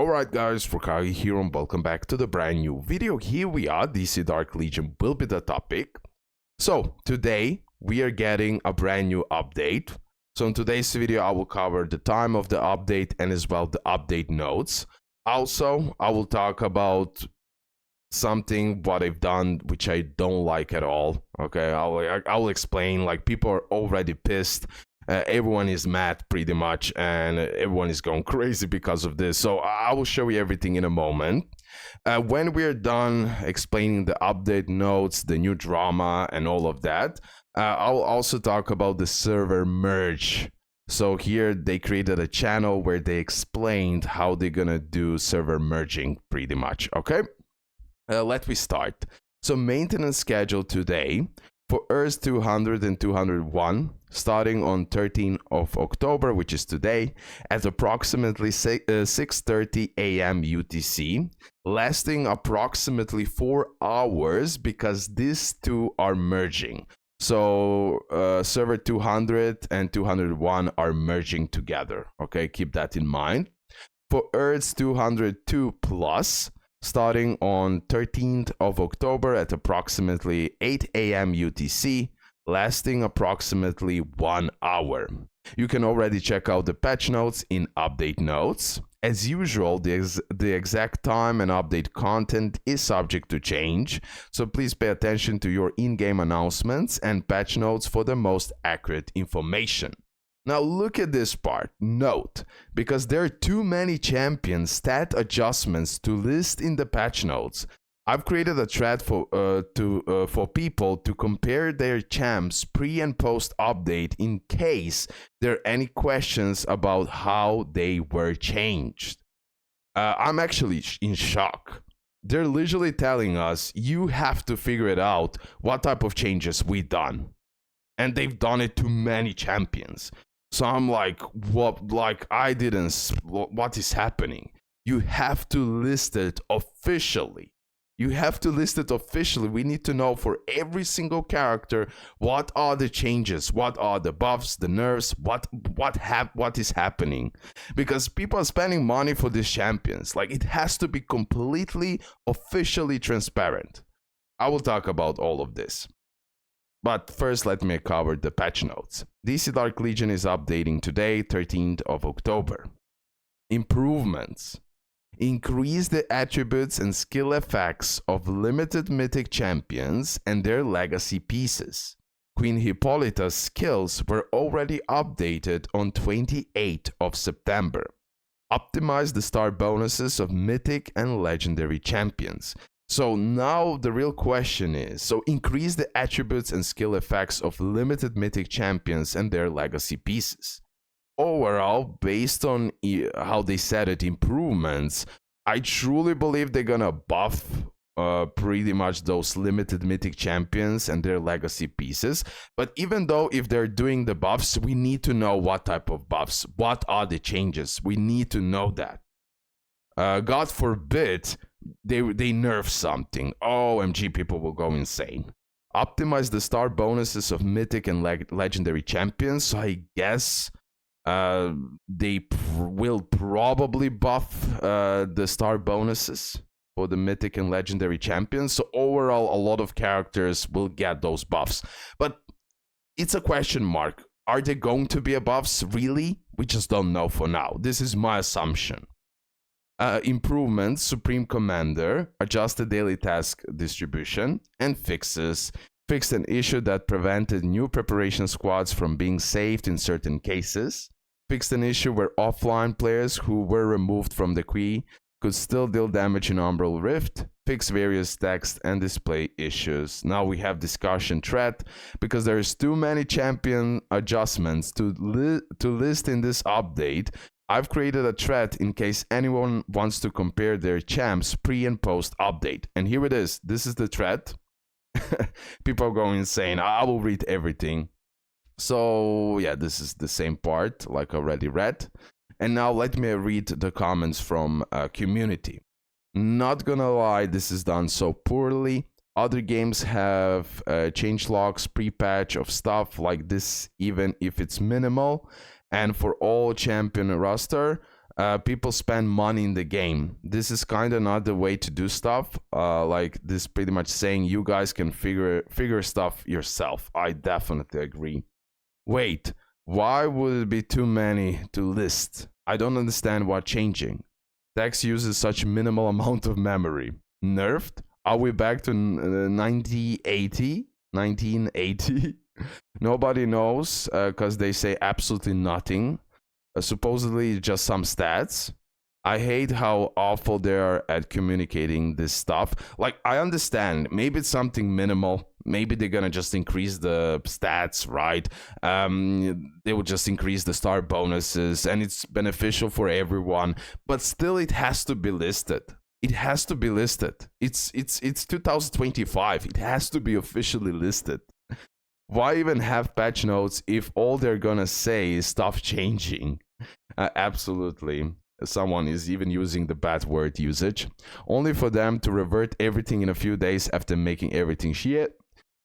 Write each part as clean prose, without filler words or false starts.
Alright guys, RoKage here and welcome back to the brand new video. Here we are, DC Dark Legion will be the topic. So today we are getting a brand new update. So in today's video I will cover the time of the update and as well the update notes. Also I will talk about something what I've done which I don't like at all. Okay, I'll explain. Like, people are already pissed. Everyone is mad pretty much, and everyone is going crazy because of this. So I will show you everything in a moment. When we're done explaining the update notes, the new drama, and all of that, I'll also talk about the server merge. So here they created a channel where they explained how they're gonna do server merging pretty much. Okay, let me start. So maintenance schedule today for Earth 200 and 201, starting on 13th of October, which is today, at approximately 6:30 a.m. UTC, lasting approximately 4 hours because these two are merging. So server 200 and 201 are merging together. Okay, keep that in mind. For Earth 202 plus, starting on 13th of October at approximately 8 a.m. UTC, lasting approximately 1 hour. You can already check out the patch notes in update notes. As usual, the exact time and update content is subject to change, so please pay attention to your in-game announcements and patch notes for the most accurate information. Now look at this part. Note, because there are too many champion stat adjustments to list in the patch notes, I've created a thread for people to compare their champs pre and post update in case there are any questions about how they were changed. I'm actually in shock. They're literally telling us you have to figure it out what type of changes we done, and they've done it to many champions. So I'm like, what? Like, I didn't. What is happening? You have to list it officially. You have to list it officially. We need to know for every single character what are the changes, what are the buffs, the nerfs, what is happening. Because people are spending money for these champions. Like, it has to be completely officially transparent. I will talk about all of this. But first, let me cover the patch notes. DC Dark Legion is updating today, 13th of October. Improvements. Increase the attributes and skill effects of limited mythic champions and their legacy pieces. Queen Hippolyta's skills were already updated on 28th of September. Optimize the star bonuses of mythic and legendary champions. So now the real question is, so increase the attributes and skill effects of limited mythic champions and their legacy pieces. Overall, based on how they said it, improvements, I truly believe they're gonna buff pretty much those limited mythic champions and their legacy pieces. But even though if they're doing the buffs, we need to know what type of buffs, what are the changes. We need to know that. God forbid they nerf something. OMG, people will go insane. Optimize the star bonuses of mythic and legendary champions. So I guess they will probably buff the star bonuses for the mythic and legendary champions. So overall, a lot of characters will get those buffs. But it's a question mark. Are they going to be buffs? Really? We just don't know for now. This is my assumption. Improvements, Supreme Commander, adjusted daily task distribution, and fixes. Fixed an issue that prevented new preparation squads from being saved in certain cases. Fixed an issue where offline players who were removed from the queue could still deal damage in Umbral Rift. Fix various text and display issues. Now we have discussion thread because there's too many champion adjustments to list in this update. I've created a thread in case anyone wants to compare their champs pre and post update. And here it is. This is the thread. People are going insane. I will read everything. So yeah, this is the same part like I already read. And now let me read the comments from community. Not gonna lie, this is done so poorly. Other games have change logs pre-patch of stuff like this, even if it's minimal. And for all champion roster, People spend money in the game. This is kind of not the way to do stuff. Like this, pretty much saying you guys can figure stuff yourself. I definitely agree. Wait, why would it be too many to list? I don't understand what changing. Text uses such minimal amount of memory. Nerfed? Are we back to 1980? 1980? Nobody knows because they say absolutely nothing. Supposedly just some stats. I hate how awful they are at communicating this stuff. Like, I understand, maybe it's something minimal. Maybe they're gonna just increase the stats, right? They will just increase the star bonuses, and it's beneficial for everyone. But still, it has to be listed. It has to be listed. It's 2025. It has to be officially listed. Why even have patch notes if all they're gonna say is stuff changing? Absolutely. Someone is even using the bad word usage. Only for them to revert everything in a few days after making everything shit.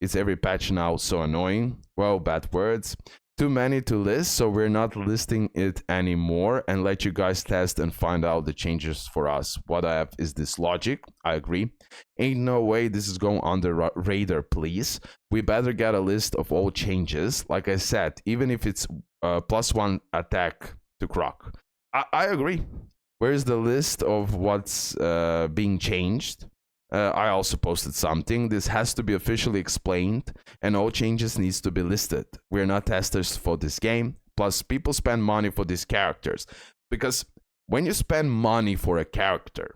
It's every patch now, so annoying. Well, bad words. Too many to list, so we're not listing it anymore and let you guys test and find out the changes for us. What I have is this logic. I agree. Ain't no way this is going on the radar, please. We better get a list of all changes. Like I said, even if it's +1 attack to Croc. I agree. Where's the list of what's being changed? I also posted something. This has to be officially explained and all changes needs to be listed. We're not testers for this game. Plus, people spend money for these characters. Because when you spend money for a character,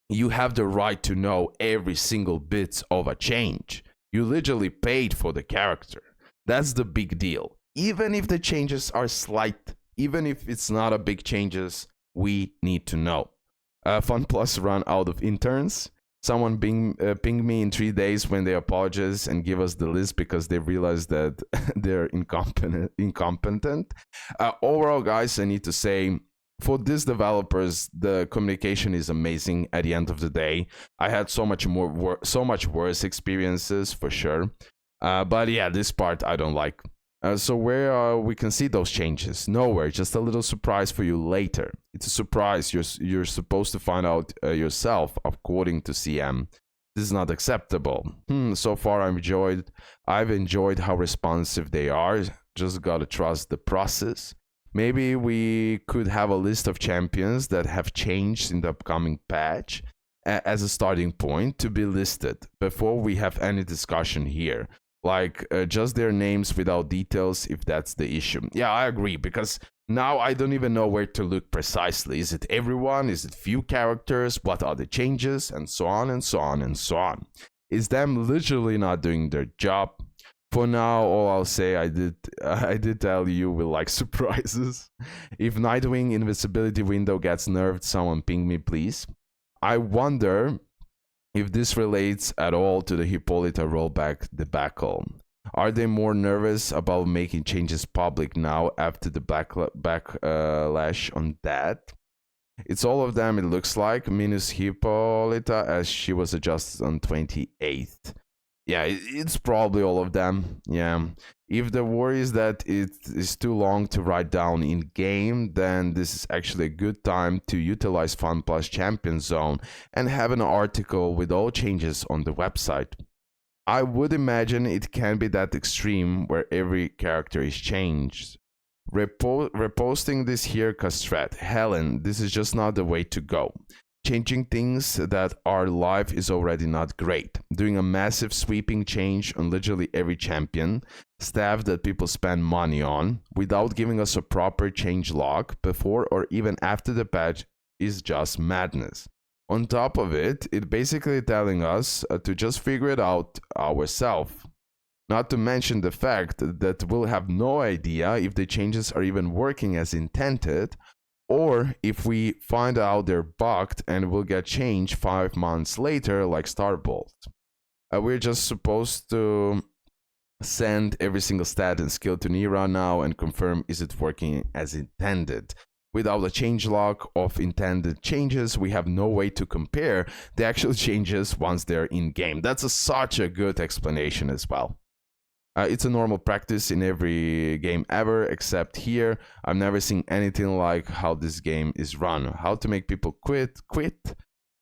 you have the right to know every single bit of a change. You literally paid for the character. That's the big deal. Even if the changes are slight, even if it's not a big changes, we need to know. FunPlus run out of interns. Someone pinged me in 3 days when they apologize and give us the list because they realize that they're incompetent. Overall, guys, I need to say, for these developers, the communication is amazing. At the end of the day, I had so much worse experiences for sure. But yeah, this part I don't like. So where we can see those changes? Nowhere. Just a little surprise for you later. It's a surprise. You're supposed to find out yourself, according to CM. This is not acceptable. So far I've enjoyed how responsive they are. Just gotta trust the process. Maybe we could have a list of champions that have changed in the upcoming patch as a starting point to be listed before we have any discussion here. Like just their names without details if that's the issue. Yeah, I agree, because now I don't even know where to look precisely. Is it everyone? Is it few characters? What are the changes? And so on and so on and so on. Is them literally not doing their job? For now, all I'll say, I did tell you we like surprises. If Nightwing invisibility window gets nerfed, someone ping me please. I wonder if this relates at all to the Hippolyta rollback debacle. Are they more nervous about making changes public now after the backlash on that? It's all of them, it looks like, minus Hippolyta, as she was adjusted on 28th. Yeah, it's probably all of them. Yeah. If the worry is that it is too long to write down in game, then this is actually a good time to utilize FunPlus Champion Zone and have an article with all changes on the website. I would imagine it can be that extreme where every character is changed. Reposting this here cause threat. Helen, this is just not the way to go. Changing things that are live is already not great. Doing a massive sweeping change on literally every champion, staff that people spend money on, without giving us a proper change log before or even after the patch is just madness. On top of it, it's basically telling us to just figure it out ourselves. Not to mention the fact that we'll have no idea if the changes are even working as intended, or if we find out they're bugged and will get changed 5 months later like Starbolt. We're just supposed to send every single stat and skill to Nira now and confirm is it working as intended. Without a change log of intended changes, we have no way to compare the actual changes once they're in game. That's such a good explanation as well. It's a normal practice in every game ever, except here. I've never seen anything like how this game is run. How to make people quit.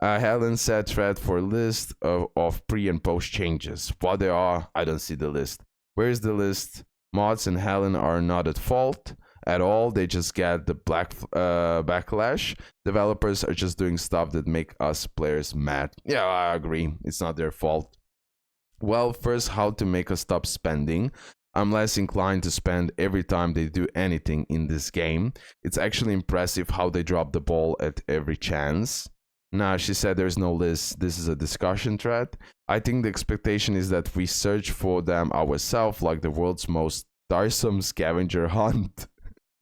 Helen said thread for list of pre and post changes. What they are, I don't see the list. Where is the list? Mods and Helen are not at fault at all. They just get the backlash. Developers are just doing stuff that make us players mad. Yeah, I agree. It's not their fault. Well, first, how to make us stop spending. I'm less inclined to spend every time they do anything in this game. It's actually impressive how they drop the ball at every chance. Nah, she said there's no list. This is a discussion thread. I think the expectation is that we search for them ourselves like the world's most tiresome scavenger hunt.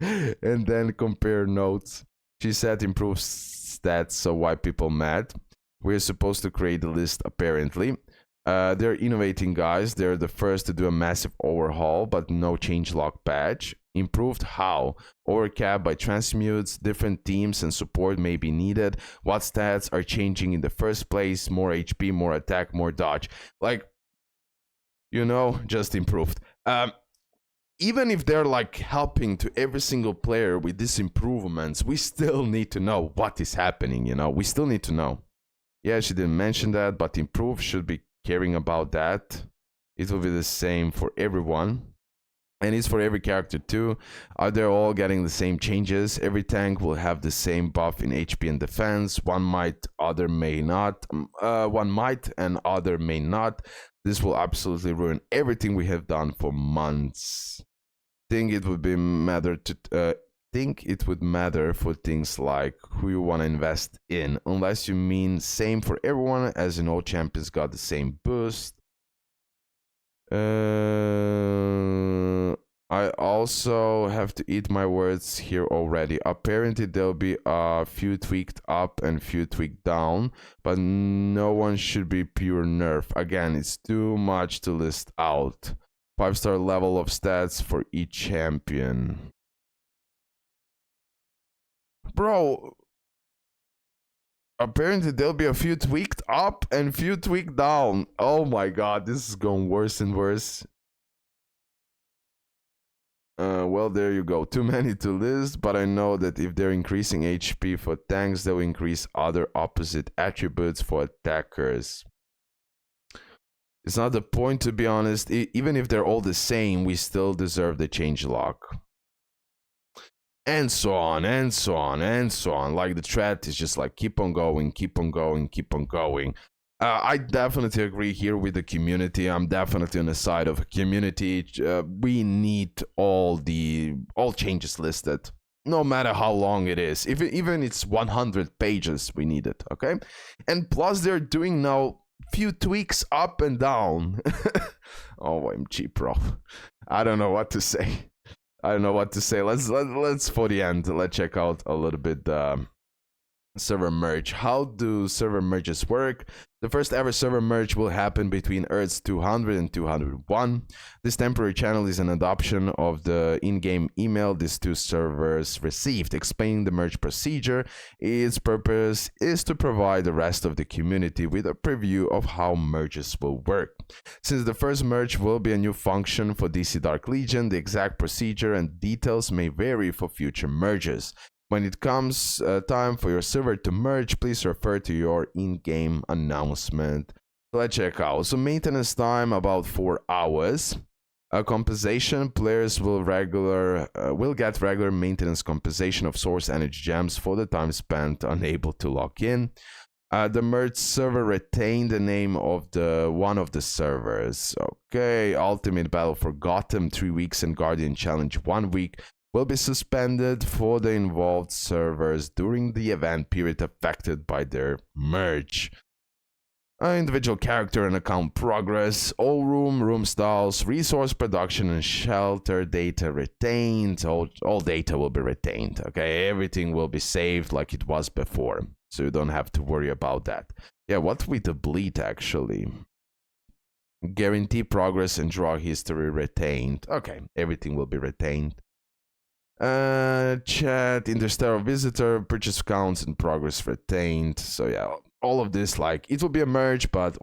And then compare notes. She said improve stats, so why people mad? We're supposed to create a list apparently. They're innovating, guys. They're the first to do a massive overhaul, but no changelog patch. Improved how? Overcap by transmutes, different teams and support may be needed. What stats are changing in the first place? More HP, more attack, more dodge. Like, you know, just improved. Even if they're like helping to every single player with these improvements, we still need to know what is happening, you know? We still need to know. Yeah, she didn't mention that, but improve should be caring about that. It will be the same for everyone, and it's for every character too. Are they all getting the same changes? Every tank will have the same buff in HP and defense. One might, other may not. One might and other may not. This will absolutely ruin everything we have done for months. Think it would matter for things like who you want to invest in, unless you mean same for everyone, as in all champions got the same boost. I also have to eat my words here already. Apparently there'll be a few tweaked up and few tweaked down, but no one should be pure nerf. Again, it's too much to list out. 5-star level of stats for each champion. Bro, apparently there'll be a few tweaked up and few tweaked down. Oh my god, this is going worse and worse. Well, there you go. Too many to list, but I know that if they're increasing HP for tanks, they'll increase other opposite attributes for attackers. It's not the point, to be honest. Even if they're all the same, we still deserve the changelog. And so on, and so on, and so on. Like, the thread is just like, keep on going, keep on going, keep on going. I definitely agree here with the community. I'm definitely on the side of community. We need all changes listed, no matter how long it is. If even it's 100 pages, we need it, okay? And plus, they're doing now few tweaks up and down. OMG, bro. I don't know what to say. Let's for the end, let's check out a little bit server merge. How do server merges work? The first ever server merge will happen between Earths 200 and 201. This temporary channel is an adoption of the in-game email these two servers received, explaining the merge procedure. Its purpose is to provide the rest of the community with a preview of how merges will work. Since the first merge will be a new function for DC Dark Legion, the exact procedure and details may vary for future merges. When it comes time for your server to merge, please refer to your in-game announcement. So let's check out. So maintenance time about 4 hours. Compensation, players will get regular maintenance compensation of source energy gems for the time spent unable to log in. The merged server retained the name of one of the servers. Okay, Ultimate Battle for Gotham 3 weeks and Guardian Challenge 1 week will be suspended for the involved servers during the event period affected by their merge. Individual character and account progress, all room styles, resource production and shelter data retained. All data will be retained, okay? Everything will be saved like it was before, so you don't have to worry about that. Yeah, what with the bleed actually? Guarantee progress and draw history retained. Okay, everything will be retained. Chat, interstellar visitor, purchase counts and progress retained. So yeah, all of this, like, it will be a merge, but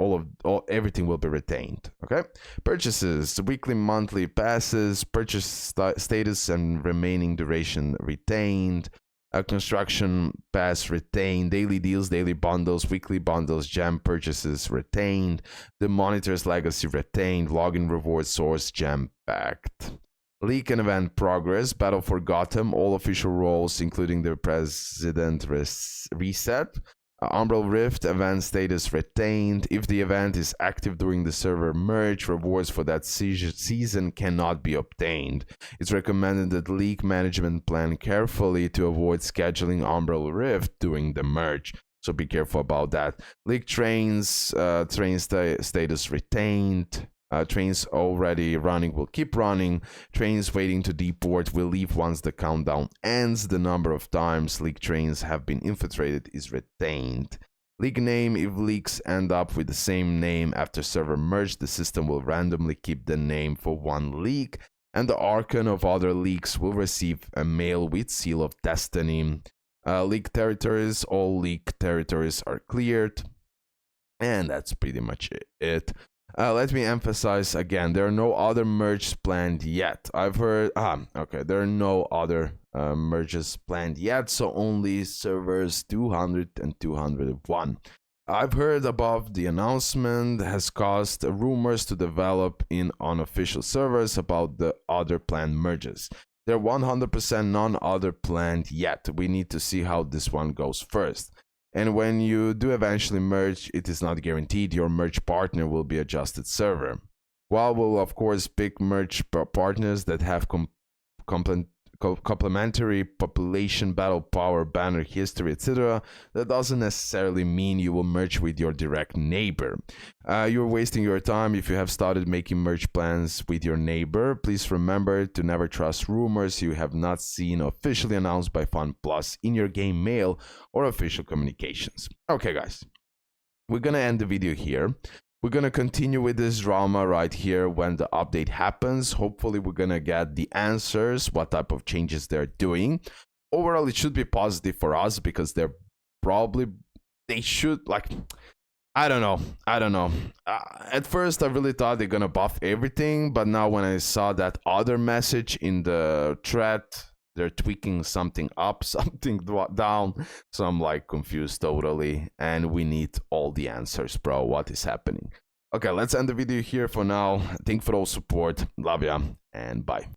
everything will be retained. Okay, purchases, weekly, monthly passes, purchase status and remaining duration retained. Construction pass retained, daily deals, daily bundles, weekly bundles, gem purchases retained, the monitor's legacy retained, login reward source gem packed. Leak and event progress, battle for Gotham, all official roles including the president reset. Umbral Rift event status retained. If the event is active during the server merge, rewards for that season cannot be obtained. It's recommended that league management plan carefully to avoid scheduling Umbral Rift during the merge. So be careful about that. League trains, status retained. Trains already running will keep running. Trains waiting to deport will leave once the countdown ends. The number of times league trains have been infiltrated is retained. League name, if leagues end up with the same name after server merge, the system will randomly keep the name for one league, and the archon of other leagues will receive a mail with seal of destiny. League territories, all league territories are cleared, and that's pretty much it. Let me emphasize again, there are no other merges planned yet. I've heard, okay, there are no other merges planned yet, so only servers 200 and 201. I've heard above the announcement has caused rumors to develop in unofficial servers about the other planned merges. There are 100% none other planned yet. We need to see how this one goes first. And when you do eventually merge, it is not guaranteed your merge partner will be adjusted server. While we'll of course pick merge partners that have complementary population, battle power, banner history, etc., that doesn't necessarily mean you will merge with your direct neighbor. You're wasting your time if you have started making merge plans with your neighbor. Please remember to never trust rumors you have not seen officially announced by FunPlus in your game mail or official communications. Okay guys, we're gonna end the video here. We're going to continue with this drama right here when the update happens. Hopefully, we're going to get the answers, what type of changes they're doing. Overall, it should be positive for us because they should, like, I don't know. At first, I really thought they're going to buff everything. But now when I saw that other message in the thread, they're tweaking something up, something down. So I'm like confused totally. And we need all the answers, bro. What is happening? Okay, let's end the video here for now. Thank you for all support. Love ya and bye.